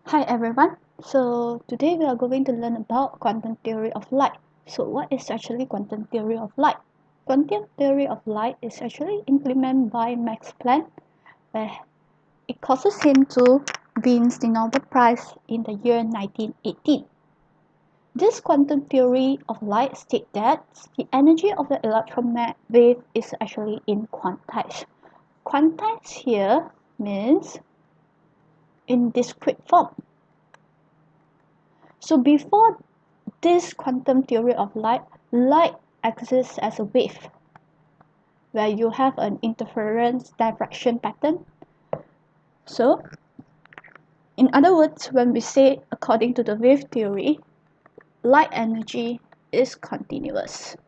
Hi everyone. So today we are going to learn about quantum theory of light. So what is actually quantum theory of light? Quantum theory of light is actually implemented by Max Planck, where it causes him to win the Nobel Prize in the year 1918. This quantum theory of light states that the energy of the electron wave is actually in quantized. Quantized here means in discrete form. So before this quantum theory of light exists as a wave, where you have an interference diffraction pattern. So, in other words, when we say according to the wave theory, light energy is continuous.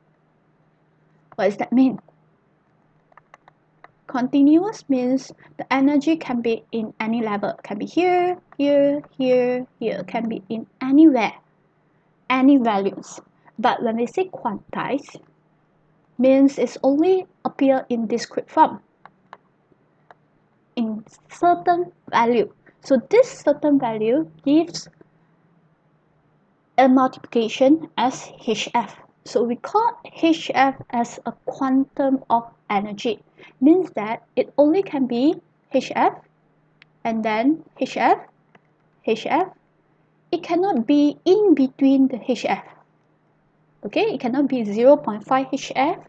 What does that mean? Continuous means the energy can be in any level, can be here, here, here, here, can be in anywhere, any values. But when we say quantized, means it's only appear in discrete form in certain value. So this certain value gives a multiplication as HF. So we call HF as a quantum of energy. Means that it only can be HF and then HF, HF. It cannot be in between the HF. Okay, it cannot be 0.5 HF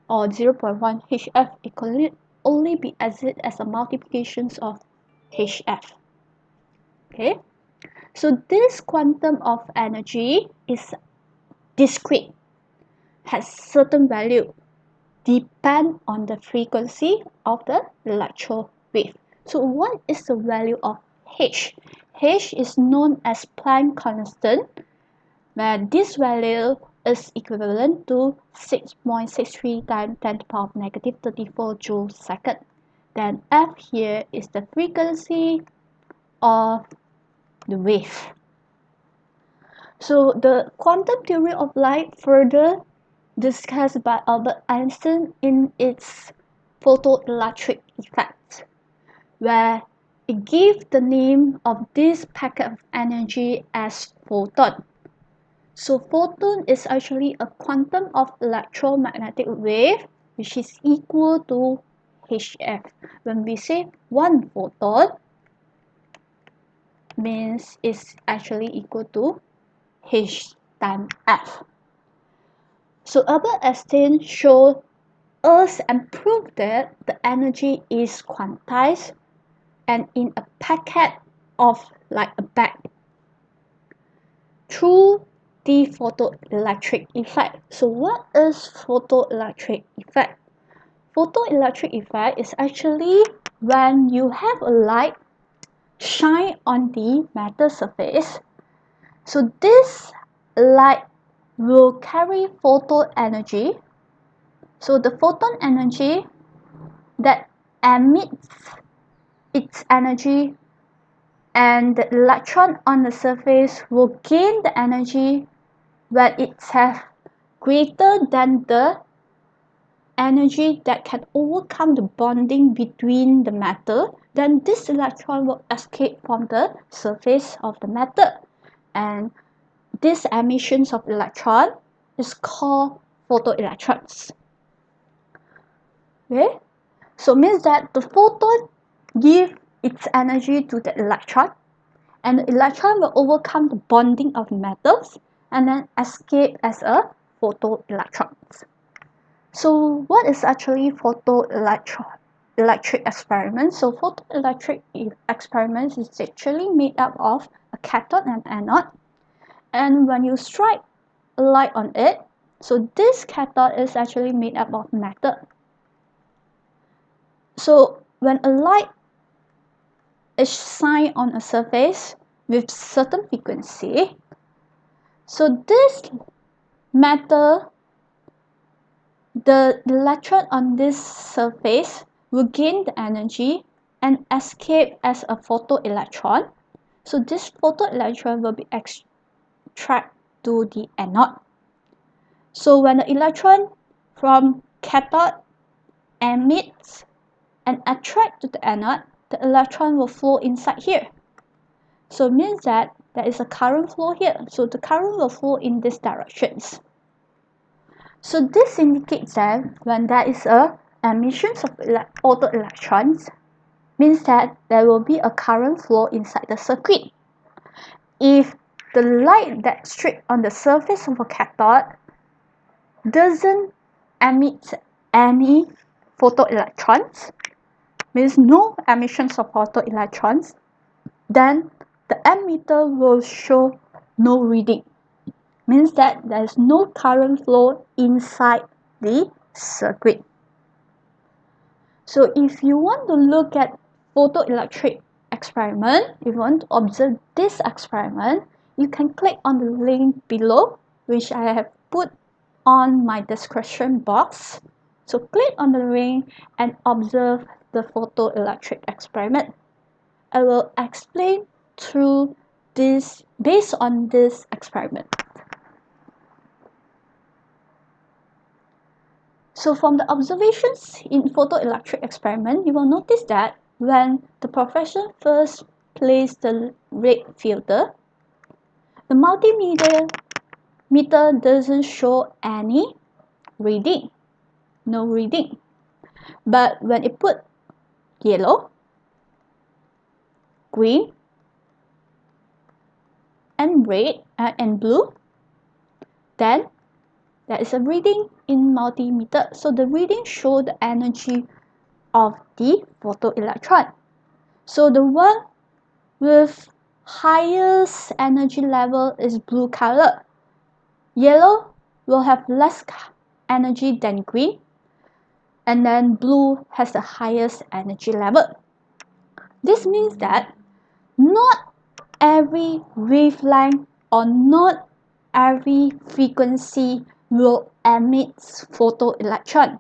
or 0.1 HF. It can only be as a multiplications of HF. Okay, so this quantum of energy is discrete, has certain value, depend on the frequency of the electron wave. So what is the value of H? H is known as Planck constant, where this value is equivalent to 6.63 times 10 to the power of negative 34 joules per second. Then F here is the frequency of the wave. So the quantum theory of light further discussed by Albert Einstein in its photoelectric effect, where it gives the name of this packet of energy as photon. So photon is actually a quantum of electromagnetic wave which is equal to HF. When we say one photon, means it's actually equal to H times F. So Albert Einstein showed us and proved that the energy is quantized and in a packet of like a bag through the photoelectric effect. So what is photoelectric effect? Photoelectric effect is actually when you have a light shine on the metal surface. So this light will carry photon energy. So the photon energy that emits its energy and the electron on the surface will gain the energy when it has greater than the energy that can overcome the bonding between the metal, then this electron will escape from the surface of the metal, and this emissions of electron is called photoelectrons. Okay, so means that the photon give its energy to the electron, and the electron will overcome the bonding of metals and then escape as a photoelectrons. So what is actually photoelectric experiment? So photoelectric experiments is actually made up of a cathode and anode, and when you strike a light on it, so this cathode is actually made up of metal. So when a light is shined on a surface with certain frequency, so this metal, the electron on this surface will gain the energy and escape as a photoelectron. So this photoelectron will be attracted to the anode. So when the electron from cathode emits and attract to the anode, the electron will flow inside here. So it means that there is a current flow here. So the current will flow in these directions. So this indicates that when there is a emission of photoelectrons, means that there will be a current flow inside the circuit. If the light that straight on the surface of a cathode doesn't emit any photoelectrons, means no emissions of photoelectrons, then the ammeter will show no reading. Means that there is no current flow inside the circuit. So if you want to look at photoelectric experiment, if you want to observe this experiment, you can click on the link below, which I have put on my description box. So click on the link and observe the photoelectric experiment. I will explain through this based on this experiment. So from the observations in photoelectric experiment, you will notice that when the professor first placed the red filter, the multimeter meter doesn't show any reading, no reading. But when it put yellow, green, and red and blue, then there is a reading in multimeter. So the reading show the energy of the photoelectron. So the one with highest energy level is blue color. Yellow will have less energy than green, and then blue has the highest energy level. This means that not every wavelength or not every frequency will emit photoelectron.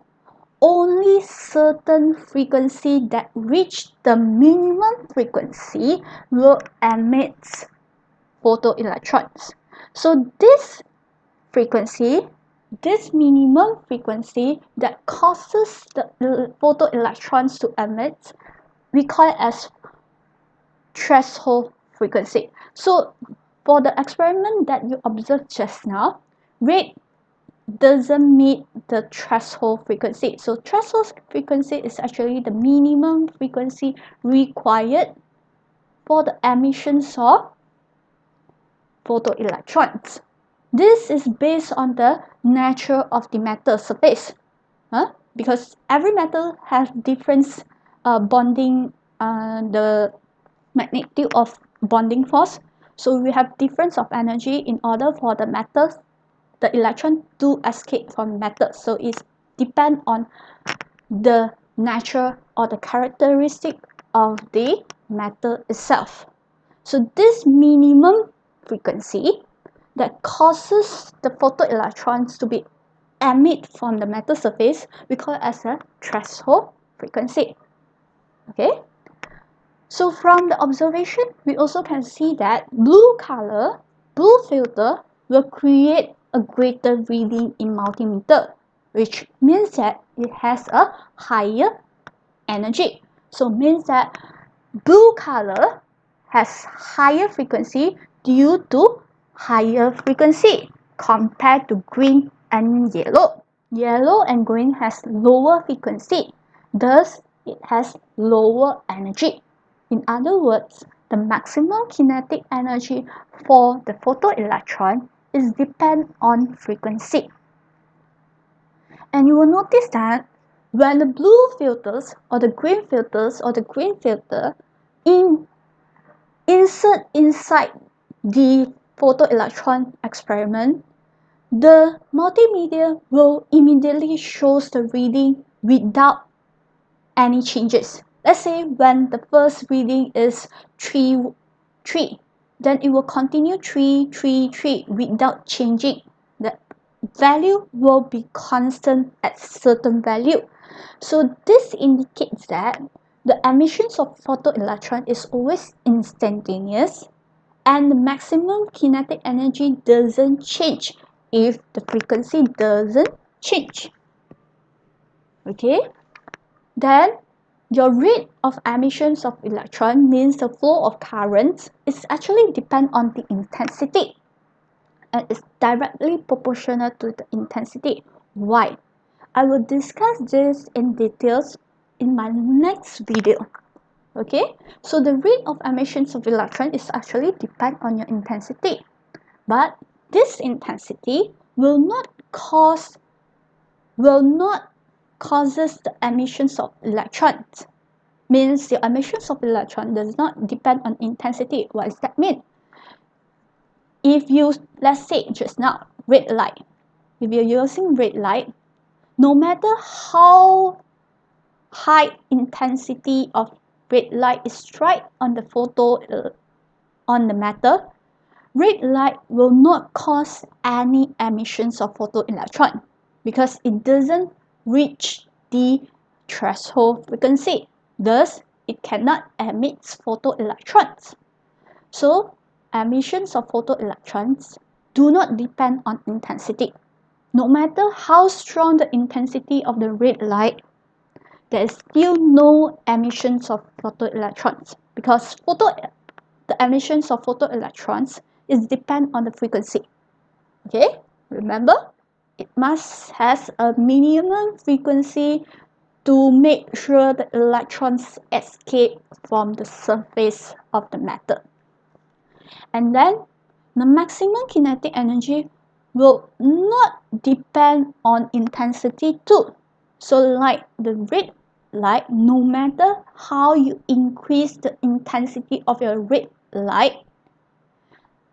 Only certain frequency that reach the minimum frequency will emit photoelectrons. So this frequency, this minimum frequency that causes the photoelectrons to emit, we call it as threshold frequency. So for the experiment that you observed just now, red doesn't meet the threshold frequency. So threshold frequency is actually the minimum frequency required for the emissions of photoelectrons. This is based on the nature of the metal surface, because every metal has different bonding, the magnitude of bonding force. So we have difference of energy in order for the metals, the electron to escape from metal. So it depends on the nature or the characteristic of the metal itself. So this minimum frequency that causes the photoelectrons to be emit from the metal surface, we call it as a threshold frequency. Okay. So from the observation, we also can see that blue filter will create a greater reading in multimeter, which means that it has a higher energy. So means that blue color has higher frequency due to higher frequency compared to green and yellow. Yellow and green has lower frequency, thus it has lower energy. In other words, the maximum kinetic energy for the photoelectron is depend on frequency. And you will notice that when the blue filters or the green filters or the green filter insert inside the photoelectron experiment, the multimedia will immediately shows the reading without any changes. Let's say when the first reading is 3, then it will continue 3, 3, 3 without changing. The value will be constant at certain value. So this indicates that the emissions of photoelectron is always instantaneous and the maximum kinetic energy doesn't change if the frequency doesn't change. Okay, then your rate of emissions of electron means the flow of current is actually depend on the intensity and is directly proportional to the intensity. Why? I will discuss this in details in my next video. Okay, so the rate of emissions of electron is actually depend on your intensity, but this intensity will not causes the emissions of electrons. Means the emissions of electron does not depend on intensity. What does that mean? If you, let's say just now, red light, if you're using red light, no matter how high intensity of red light is strike on the on the metal, red light will not cause any emissions of photoelectron because it doesn't reach the threshold frequency. Thus, it cannot emit photoelectrons. So, emissions of photoelectrons do not depend on intensity. No matter how strong the intensity of the red light, there is still no emissions of photoelectrons because the emissions of photoelectrons is depend on the frequency. Okay, remember, it must has a minimum frequency to make sure the electrons escape from the surface of the metal. And then the maximum kinetic energy will not depend on intensity too. So like the red light, no matter how you increase the intensity of your red light,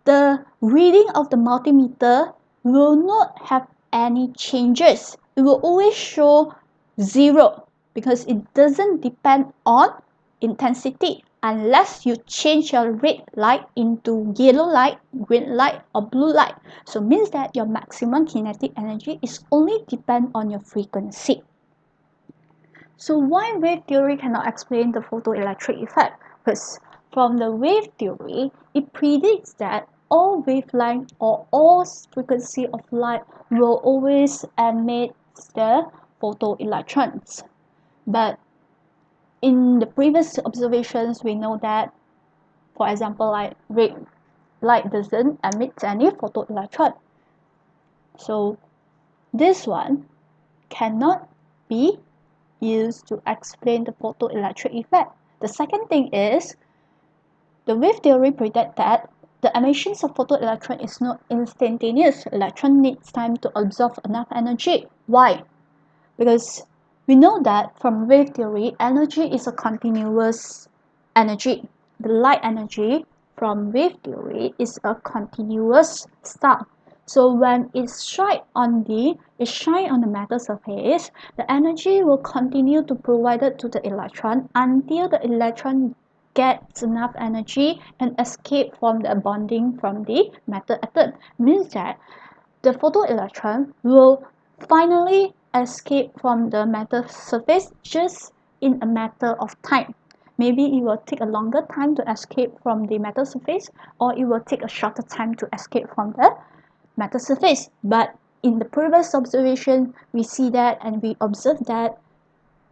the reading of the multimeter will not have any changes. It will always show 0 because it doesn't depend on intensity unless you change your red light into yellow light, green light or blue light. So means that your maximum kinetic energy is only depend on your frequency. So why wave theory cannot explain the photoelectric effect? Because from the wave theory, it predicts that all wavelength or all frequency of light will always emit the photoelectrons. But in the previous observations, we know that, for example, like red light doesn't emit any photoelectron. So this one cannot be used to explain the photoelectric effect. The second thing is, the wave theory predicts that the emissions of photoelectron is not instantaneous. Electron needs time to absorb enough energy. Why? Because we know that from wave theory, energy is a continuous energy. The light energy from wave theory is a continuous stuff. So when it shine on the metal surface, the energy will continue to provided to the electron until the electron gets enough energy and escape from the bonding from the metal atom. Means that the photoelectron will finally escape from the metal surface just in a matter of time. Maybe it will take a longer time to escape from the metal surface, or it will take a shorter time to escape from the metal surface. But in the previous observation, we see that and we observe that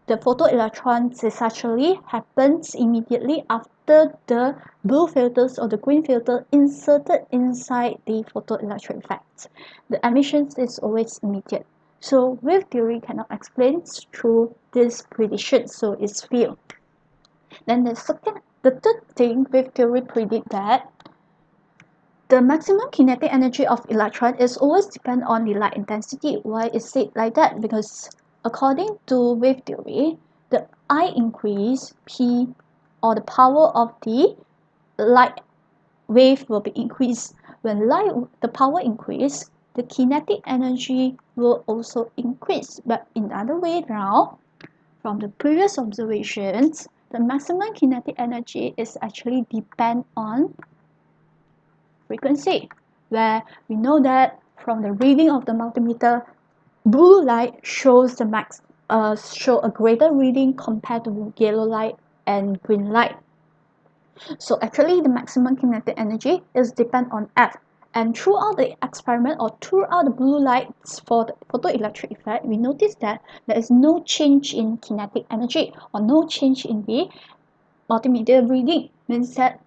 the photoelectrons actually happens immediately after the blue filters or the green filter inserted inside the photoelectric effect. The emissions is always immediate. So wave theory cannot explain through this prediction, so it's failed. Then the third thing, wave theory predict that the maximum kinetic energy of electron is always depend on the light intensity. Why is it like that? Because according to wave theory, the I increase P or the power of the light wave will be increased. When the power increase, the kinetic energy will also increase. But in the other way around, from the previous observations, the maximum kinetic energy is actually depend on frequency, where we know that from the reading of the multimeter, blue light shows show a greater reading compared to yellow light and green light. So actually the maximum kinetic energy is depend on F. And throughout the experiment or throughout the blue lights for the photoelectric effect, we notice that there is no change in kinetic energy or no change in the multimedia reading. Means that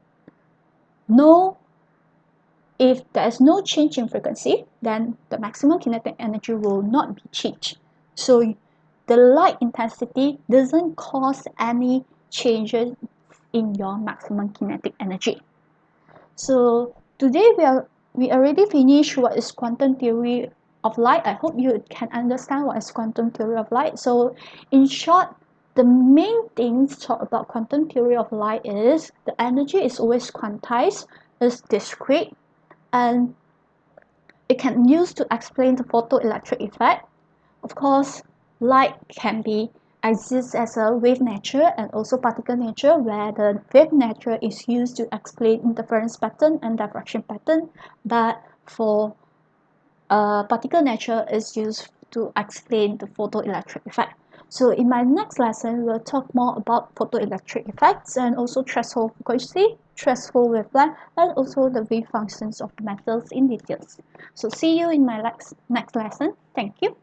if there is no change in frequency, then the maximum kinetic energy will not be changed. So the light intensity doesn't cause any changes in your maximum kinetic energy. So today we already finished what is quantum theory of light. I hope you can understand what is quantum theory of light. So in short, the main things talk about quantum theory of light is the energy is always quantized, is discrete, and it can be used to explain the photoelectric effect. Of course, light can be exist as a wave nature and also particle nature, where the wave nature is used to explain interference pattern and diffraction pattern, but for particle nature is used to explain the photoelectric effect. So in my next lesson, we'll talk more about photoelectric effects and also threshold frequency, threshold wavelength, and also the wave functions of the metals in details. So see you in my next lesson. Thank you.